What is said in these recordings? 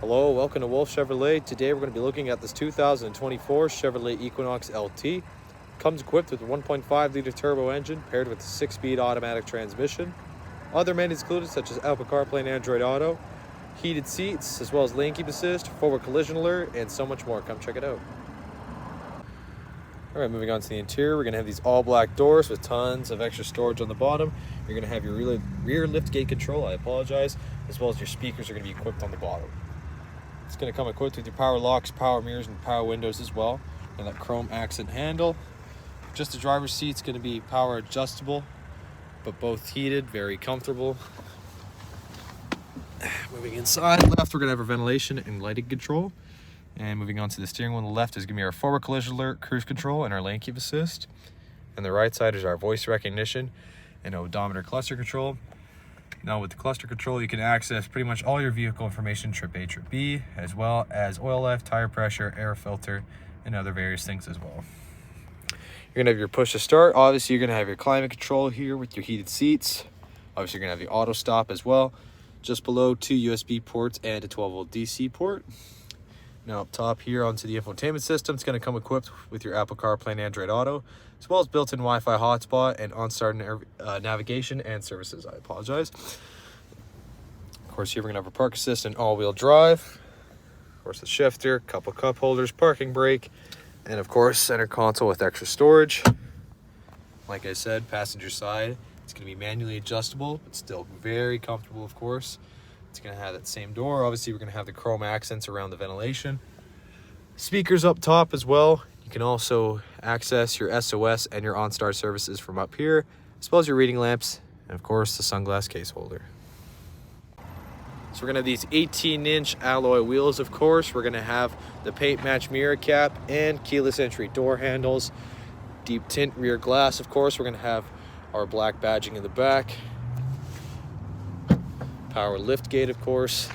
Hello, welcome to Wolfe Chevrolet. Today we're going to be looking at this 2024 Chevrolet Equinox LT. Comes equipped with a 1.5 liter turbo engine paired with a 6-speed automatic transmission. Other amenities included such as Apple Carplay and Android Auto, heated seats, as well as lane keep assist, forward collision alert, and so much more. Come check it out. Alright, moving on to the interior, we're going to have these all black doors with tons of extra storage on the bottom. You're going to have your rear lift gate control, I apologize, as well as your speakers are going to be equipped on the bottom. It's going to come equipped with your power locks, power mirrors, and power windows as well. And that chrome accent handle. Just the driver's seat's going to be power adjustable, but both heated, very comfortable. Moving inside, left, we're going to have our ventilation and lighting control. And moving on to the steering wheel on the left is going to be our forward collision alert, cruise control, and our lane keep assist. And the right side is our voice recognition and odometer cluster control. Now with the cluster control, you can access pretty much all your vehicle information, trip A, trip B, as well as oil life, tire pressure, air filter, and other various things as well. You're going to have your push to start. Obviously, you're going to have your climate control here with your heated seats. Obviously, you're going to have the auto stop as well. Just below, 2 USB ports and a 12-volt DC port. Now up top here onto the infotainment system, it's going to come equipped with your Apple CarPlay and Android Auto, as well as built-in Wi-Fi hotspot and OnStar navigation and services. I apologize. Of course, here we're going to have a park assist and all-wheel drive. Of course, the shifter, couple cup holders, parking brake, and of course, center console with extra storage. Like I said, passenger side, it's going to be manually adjustable, but still very comfortable, of course. It's going to have that same door. Obviously, we're going to have the chrome accents around the ventilation. Speakers up top as well. You can also access your SOS and your OnStar services from up here, as well as your reading lamps, and of course, the sunglass case holder. So we're going to have these 18-inch alloy wheels, of course. We're going to have the paint match mirror cap and keyless entry door handles. Deep tint rear glass, of course. We're going to have our black badging in the back. Power lift gate, of course.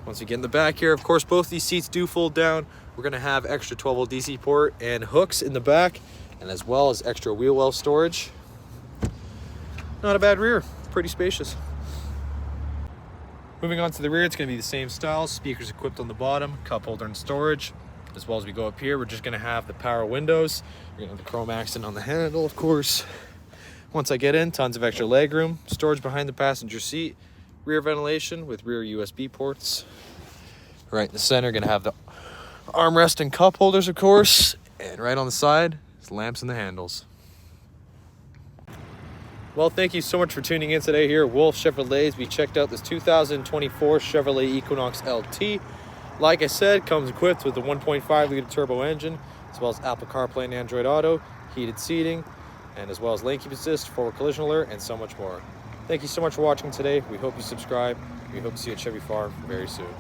Once we get in the back here, of course, both these seats do fold down. We're going to have extra 12-volt DC port and hooks in the back, and as well as extra wheel well storage. Not a bad rear, pretty spacious. Moving on to the rear, it's going to be the same style. Speakers equipped on the bottom, cup holder and storage. As well as we go up here, we're just going to have the power windows. You're going to have the chrome accent on the handle, of course. Once I get in, tons of extra leg room, storage behind the passenger seat, rear ventilation with rear USB ports. Right in the center, going to have the armrest and cup holders, of course. And right on the side, is lamps and the handles. Well, thank you so much for tuning in today here at Wolfe Chevrolet. We checked out this 2024 Chevrolet Equinox LT. Like I said, comes equipped with a 1.5 liter turbo engine, as well as Apple CarPlay and Android Auto, heated seating, and as well as lane keep assist, forward collision alert, and so much more. Thank you so much for watching today. We hope you subscribe. We hope to see you at Chevy Farm very soon.